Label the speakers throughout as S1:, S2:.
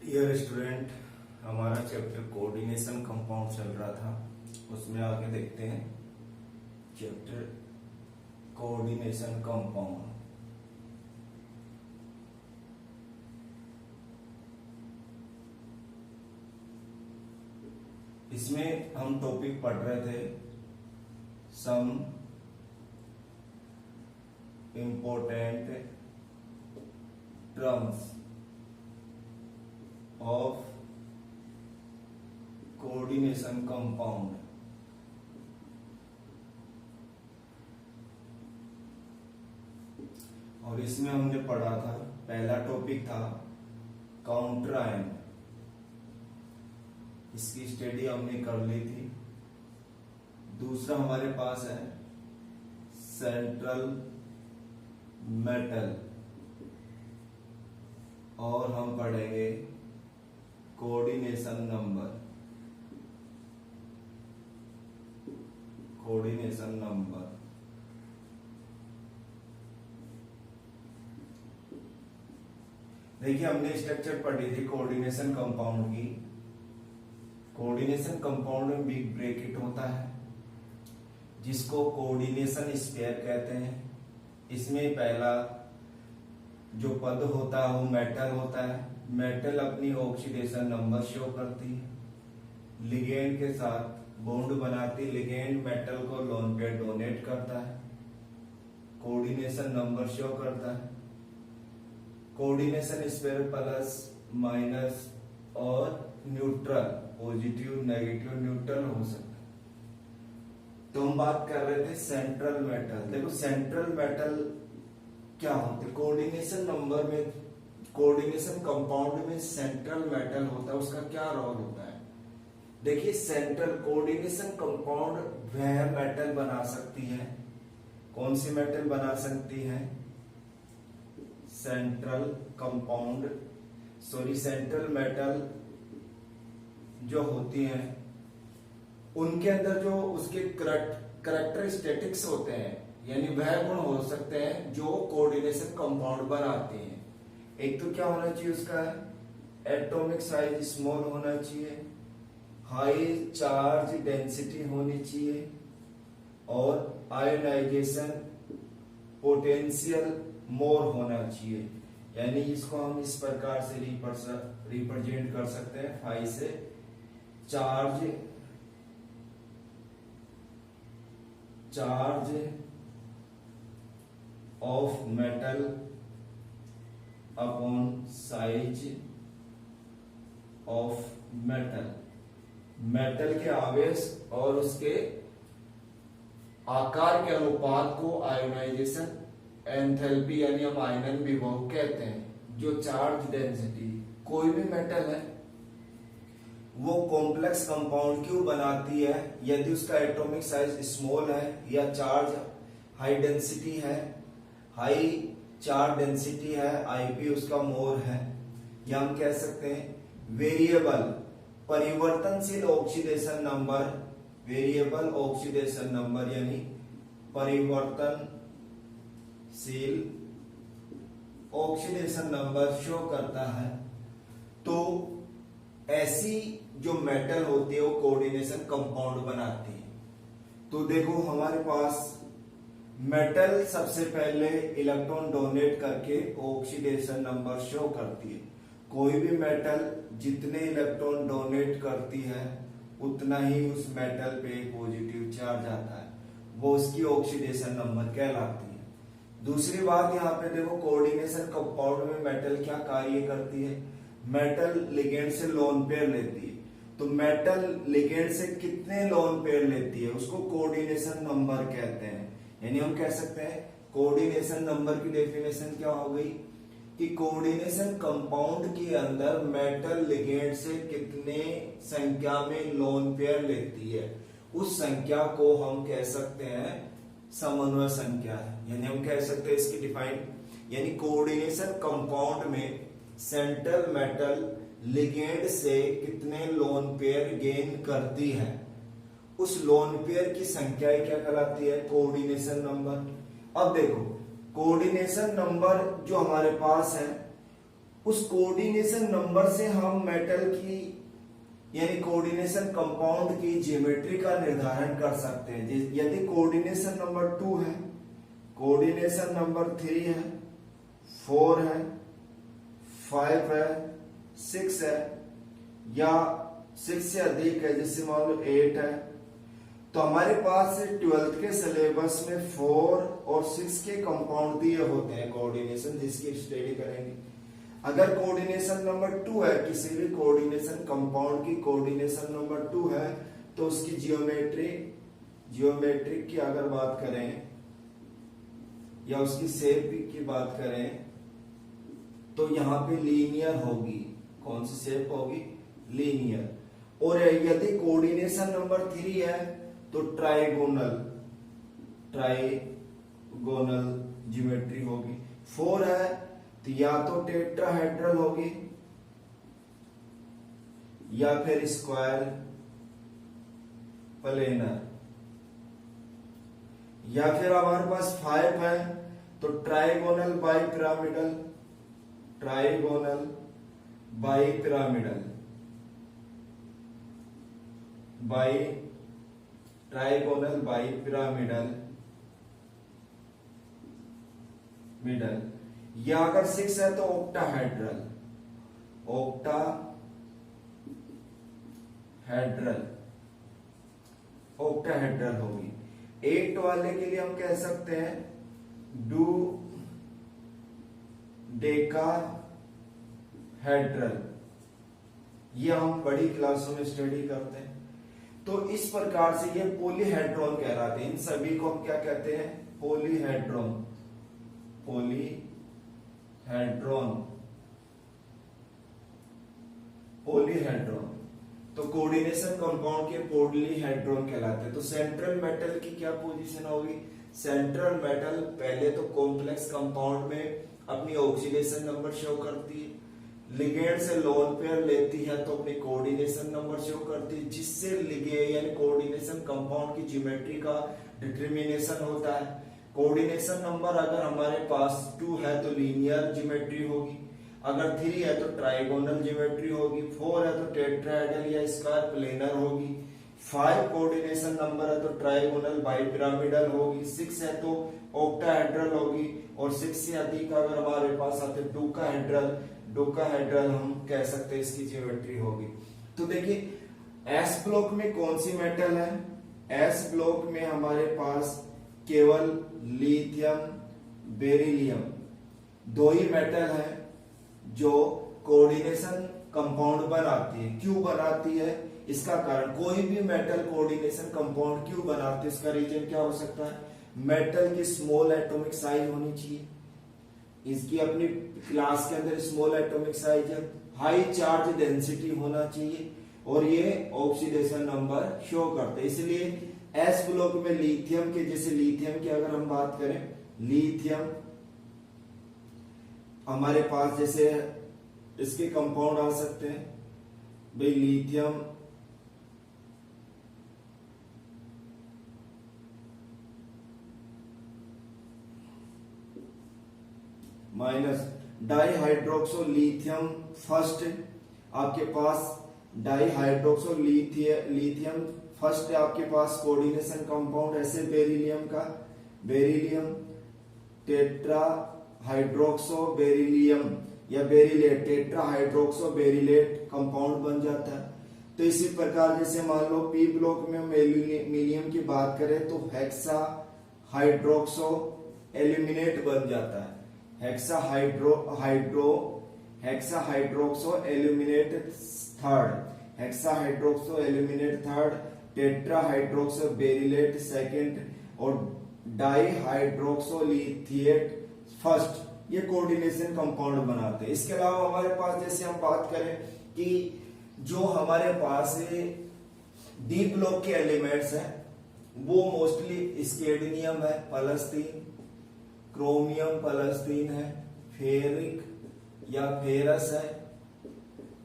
S1: Dear student, हमारा chapter coordination compound चल रहा था। उसमें आगे देखते हैं चैप्टर कोऑर्डिनेशन कंपाउंड। इसमें हम टॉपिक पढ़ रहे थे some important terms of coordination compound. और इसमें हमने पढ़ा था, पहला टॉपिक था काउंटर आयन। इसकी स्टडी हमने कर ली थी। दूसरा हमारे पास है सेंट्रल मेटल, और हम पढ़ेंगे कोऑर्डिनेशन नंबर। कोऑर्डिनेशन नंबर देखिए, हमने स्ट्रक्चर पढ़ी थी कोऑर्डिनेशन कंपाउंड की। कोऑर्डिनेशन कंपाउंड में बिग ब्रैकेट होता है जिसको कोऑर्डिनेशन स्पेयर कहते हैं। इसमें पहला जो पद होता है वो मेटल होता है। मेटल अपनी ऑक्सीडेशन नंबर शो करती है, लिगेंड के साथ बॉन्ड बनाती। लिगेंड मेटल को लोन पेयर डोनेट करता है, कोऑर्डिनेशन नंबर शो करता है। कोऑर्डिनेशन स्पेयर प्लस माइनस और न्यूट्रल, पॉजिटिव नेगेटिव न्यूट्रल हो सकता है। तो हम बात कर रहे थे सेंट्रल मेटल। देखो सेंट्रल मेटल क्या होते, कोऑर्डिनेशन नंबर में, कोऑर्डिनेशन कंपाउंड में सेंट्रल मेटल होता है, उसका क्या रोल होता है। देखिए सेंट्रल कोऑर्डिनेशन कंपाउंड वह मेटल बना सकती है। कौन सी मेटल बना सकती है? सेंट्रल कंपाउंड, सेंट्रल मेटल जो होती हैं उनके अंदर जो उसके करैक्टरिस्टिक्स होते हैं, यानी वह गुण हो सकते हैं जो कोऑर्डिनेशन कंपाउंड बनाते हैं। एक तो क्या होना चाहिए उसका, एटॉमिक साइज स्मॉल होना चाहिए, हाई चार्ज डेंसिटी होनी चाहिए, और आयोनाइजेशन पोटेंशियल मोर होना चाहिए। यानी इसको हम इस प्रकार से रिप्रेजेंट कर सकते हैं, फाई से charge of metal upon size of metal. Metal के आवेश और उसके आकार के अनुपात को आयोनाइजेशन एंथैल्पी यानी हम आयनन विभव कहते हैं। जो चार्ज डेंसिटी कोई भी मेटल है वो कॉम्प्लेक्स कंपाउंड क्यों बनाती है? यदि उसका एटॉमिक साइज स्मॉल है या चार्ज हाई डेंसिटी है, हाई चार्ज डेंसिटी है, आईपी उसका मोर है, या हम कह सकते हैं वेरिएबल परिवर्तनशील oxidation number. Variable oxidation number यानी परिवर्तनशील ऑक्सीडेशन नंबर शो करता है। तो ऐसी जो मेटल होती है वो कोऑर्डिनेशन कंपाउंड बनाती है। तो देखो हमारे पास मेटल सबसे पहले इलेक्ट्रॉन डोनेट करके ऑक्सीडेशन नंबर शो करती है। कोई भी मेटल जितने इलेक्ट्रॉन डोनेट करती है उतना ही उस मेटल पे पॉजिटिव चार्ज आता है, वो उसकी ऑक्सीडेशन नंबर कहलाती है। दूसरी बात यहाँ पे देखो, कोऑर्डिनेशन कंपाउंड में मेटल क्या कार्य करती है? मेटल लिगेंड से लोन पेयर लेती है। तो मेटल लिगेंड से कितने लोन पेयर लेती है उसको कोऑर्डिनेशन नंबर कहते हैं। यानी हम कह सकते हैं कोऑर्डिनेशन नंबर की डेफिनेशन क्या हो गई कि कोऑर्डिनेशन कंपाउंड के अंदर मेटल लिगेंड से कितने संख्या में लोन पेयर लेती है, उस संख्या को हम कह सकते हैं समन्वय संख्या है। यानी हम कह सकते हैं इसकी डिफाइन, यानी कोऑर्डिनेशन कंपाउंड में सेंट्रल मेटल लिगेंड से कितने लोन पेयर गेन करती है, उस लोन पेयर की संख्या क्या कहलाती है? Coordination number. अब देखो कोऑर्डिनेशन नंबर जो हमारे पास है उस कोऑर्डिनेशन नंबर से हम मेटल की यानी कोऑर्डिनेशन कंपाउंड की ज्योमेट्री का निर्धारण कर सकते हैं। यदि कोऑर्डिनेशन नंबर 2 है, कोऑर्डिनेशन नंबर 3 है, 4 है, 5 है, 6 है या 6 से अधिक है, जैसे मान लो 8 है, तो हमारे पास 12th के सिलेबस में 4 और 6 के कंपाउंड दिए होते हैं कोऑर्डिनेशन, जिसकी स्टडी करेंगे। अगर कोऑर्डिनेशन नंबर 2 है, किसी भी कोऑर्डिनेशन कंपाउंड की कोऑर्डिनेशन नंबर 2 है, तो उसकी जियोमेट्रिक की अगर बात करें या उसकी शेप की बात करें तो यहाँ पे लीनियर होगी। कौन सी शेप होगी? लीनियर। और यदि कोऑर्डिनेशन नंबर 3 है तो ट्राइगोनल ज्योमेट्री होगी। 4 है तो या तो टेट्राहेड्रल होगी या फिर स्क्वायर प्लेनर, या फिर हमारे पास 5 है तो ट्राइगोनल बाइपिरामिडल, ट्राइगोनल बाइपिरामिडल या अगर 6 है तो ऑक्टाहेड्रल होगी। 8 वाले के लिए हम कह सकते हैं डोडेकाहेड्रल। ये हम बड़ी क्लासों में स्टडी करते हैं। तो इस प्रकार से ये पॉलीहेड्रॉन कहलाते हैं। इन सभी को हम क्या कहते हैं? पॉलीहेड्रॉन। तो कोऑर्डिनेशन कंपाउंड के पॉलीहेड्रॉन कहलाते हैं। तो सेंट्रल मेटल की क्या पोजीशन होगी? सेंट्रल मेटल पहले तो कॉम्प्लेक्स कंपाउंड में अपनी ऑक्सीडेशन नंबर शो करती है, लिगेंड से लोन पेयर लेती है तो अपनी कोऑर्डिनेशन नंबर शो करती है, जिससे लिगेंड यानी कोऑर्डिनेशन कंपाउंड की ज्योमेट्री का डिटरमिनेशन होता है। कोऑर्डिनेशन नंबर अगर हमारे पास 2 है तो लीनियर ज्योमेट्री होगी, अगर 3 है तो ट्राइगोनल ज्योमेट्री होगी, 4 है तो टेट्राहेड्रल या स्क्वायर प्लेनर होगी, 5 कोऑर्डिनेशन नंबर है तो ट्राइगोनल बाइपिरामिडल होगी, 6 है तो ऑक्टाहेड्रल होगी, और 6 से अधिक अगर हमारे पास आते डोकाहेड्रल हम कह सकते हैं इसकी ज्योमेट्री होगी। तो देखिए एस ब्लॉक में कौन सी मेटल है? एस ब्लॉक में हमारे पास केवल लिथियम, बेरिलियम 2 ही मेटल है जो कोऑर्डिनेशन कंपाउंड बनाती है। क्यों बनाती है? इसका कारण, कोई भी मेटल कोऑर्डिनेशन कंपाउंड क्यों बनाती है, इसका रीजन क्या हो सकता है? मेटल की स्मॉल एटॉमिक साइज होनी चाहिए, इसकी अपनी क्लास के अंदर स्मॉल एटॉमिक साइज है, हाई चार्ज डेंसिटी होना चाहिए, और ये ऑक्सीडेशन नंबर शो करते हैं। इसलिए एस ब्लॉक में लिथियम के, जैसे लिथियम की अगर हम बात करें, लिथियम हमारे पास जैसे इसके कंपाउंड आ सकते हैं भाई, लिथियम माइनस डाईहाइड्रोक्सो लिथियम फर्स्ट, आपके पास डाईहाइड्रोक्सो लिथियम फर्स्ट आपके पास कोऑर्डिनेशन कंपाउंड। ऐसे बेरिलियम का, बेरिलियम टेट्रा हाइड्रोक्सो बेरिलियम या beryllate, tetra hydroxo beryllate compound बन जाता है। तो इसी प्रकार जैसे मान लो पी ब्लॉक में मिलियम की बात करें तो हेक्सा हाइड्रोक्सो एल्यूमिनेट बन जाता है, hexa hydroxo aluminate third, tetra hydroxo beryllate second, और डाई हाइड्रोक्सो लिथिएट फर्स्ट, ये कोऑर्डिनेशन कंपाउंड बनाते हैं। इसके अलावा हमारे पास जैसे हम बात करें कि जो हमारे पास डी ब्लॉक के एलिमेंट्स हैं वो मोस्टली स्केडिनियम है +3, क्रोमियम +3 है, फेरिक या फेरस है,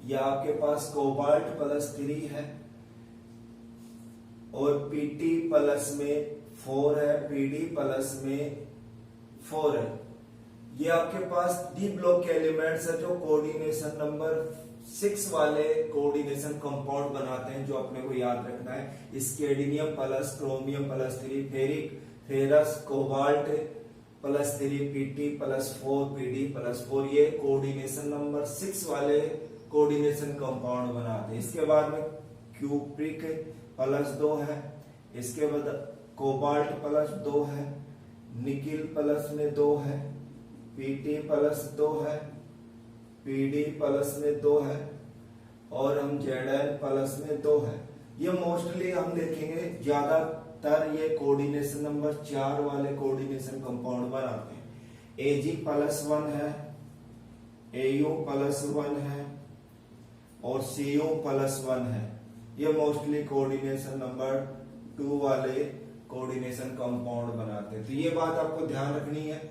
S1: या आपके पास कोबाल्ट +3 है, और पीटी प्लस में 4 है, पीडी प्लस में 4 है। ये आपके पास डी ब्लॉक के एलिमेंट्स है जो कोऑर्डिनेशन नंबर 6 वाले कोऑर्डिनेशन कंपाउंड बनाते हैं, जो अपने को याद रखना है। Scandium plus chromium plus 3 ferric ferrous cobalt plus 3 PT plus 4 PD plus 4, ये कोऑर्डिनेशन नंबर 6 वाले कोऑर्डिनेशन कंपाउंड बनाते हैं। इसके बाद में क्यूप्रिक प्लस 2 है, इसके बाद कोबाल्ट प्लस 2 है, निकिल प्लस में 2 है, पीटी प्लस 2 है, पीडी प्लस में 2 है और हम जेडएल प्लस में 2 है। ये मोस्टली हम देखेंगे ज्यादातर ये कोऑर्डिनेशन नंबर 4 वाले कोऑर्डिनेशन कंपाउंड बनाते हैं। एजी प्लस 1 है, एयू प्लस 1 है और सीयू प्लस 1 है। ये मोस्टली कोऑर्डिनेशन नंबर 2 वाले कोऑर्डिनेशन कंपाउंड बनाते हैं। तो ये बात आपको ध्यान रखनी है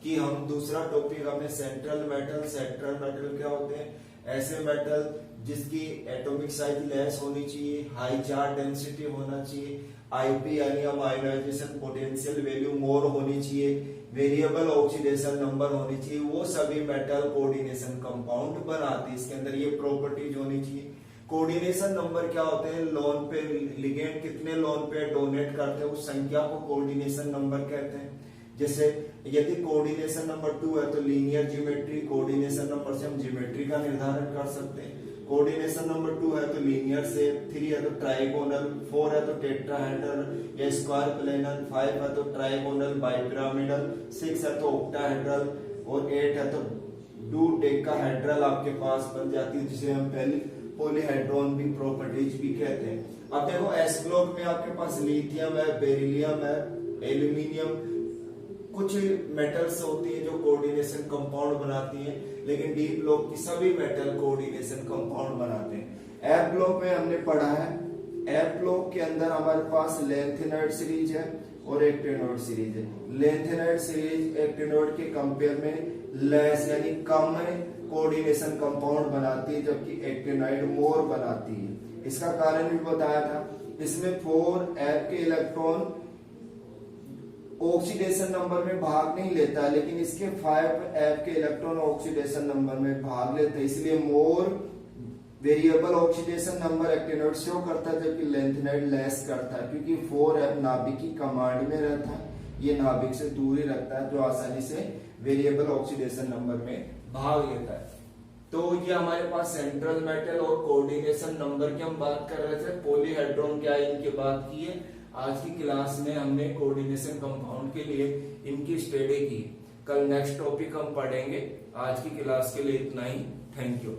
S1: कि हम दूसरा टॉपिक हमने सेंट्रल मेटल। सेंट्रल मेटल क्या होते हैं? ऐसे मेटल जिसकी एटॉमिक साइज लेस होनी चाहिए, हाई चार्ज डेंसिटी होना चाहिए, आईपी यानी आयोनाइजेशन पोटेंशियल वैल्यू मोर होनी चाहिए, वेरिएबल ऑक्सीडेशन नंबर होनी चाहिए, वो सभी मेटल कोऑर्डिनेशन कंपाउंड बनाते हैं। इसके अंदर ये प्रॉपर्टीज होनी चाहिए। कोऑर्डिनेशन नंबर क्या होते हैं? लोन पे लिगेंड कितने लोन पे डोनेट करते हैं उस संख्या को कोऑर्डिनेशन नंबर कहते हैं। जैसे यदि कोऑर्डिनेशन नंबर 2 है तो लीनियर ज्योमेट्री, कोऑर्डिनेशन नंबर से हम ज्योमेट्री का निर्धारण कर सकते हैं। कोऑर्डिनेशन नंबर 2 है तो लीनियर से, 3 है तो ट्राइगोनल, 4 है तो टेट्राहेड्रल या स्क्वायर प्लेनर, 5 है तो ट्राइगोनल बाइपिरामिडल, 6 है तो ऑक्टाहेड्रल और 8 है तो डोडेकाहेड्रल आपके पास बन जाती है, जिसे हम पहले पॉलीहेड्रॉन भी प्रॉपर्टीज भी कहते हैं। अब देखो एस ब्लॉक में आपके पास लिथियम है, बेरिलियम है, एल्यूमिनियम, कुछ मेटल्स होती है जो कोऑर्डिनेशन कंपाउंड बनाती हैं, लेकिन डी ब्लॉक की सभी मेटल कोऑर्डिनेशन कंपाउंड बनाते हैं। एफ ब्लॉक में हमने पढ़ा है, एफ ब्लॉक के अंदर हमारे पास लेंथेनॉइड सीरीज है और एक्टिनोइड सीरीज है। लेंथेनॉइड सीरीज एक्टिनोइड के कंपेयर में लेस यानी कम कोऑर्डिनेशन कंपाउंड बनाती है, जबकि एक्टिनोइड मोर बनाती है। इसका कारण भी बताया था। इसमें 4F के इलेक्ट्रॉन ऑक्सीडेशन नंबर में भाग नहीं लेता, लेकिन इसके 5F के इलेक्ट्रॉन ऑक्सीडेशन नंबर में भाग लेते हैं, इसलिए more variable oxidation number actinoid show करता है, जबकि लेंथेनॉइड लेस करता है, क्योंकि 4F नाभिक की कमांड में रहता है, ये नाभिक से दूर ही रखता है, जो आसानी से वेरिएबल ऑक्सीडेशन नंबर में भाग लेता है। तो ये हमारे पास सेंट्रल मेटल और कोऑर्डिनेशन नंबर की हम बात कर रहे थे। पॉलीहेड्रॉन क्या है इनकी बात की है। आज की क्लास में हमने कोऑर्डिनेशन कंपाउंड के लिए इनकी स्टडी की। कल नेक्स्ट टॉपिक हम पढ़ेंगे। आज की क्लास के लिए इतना ही। Thank you.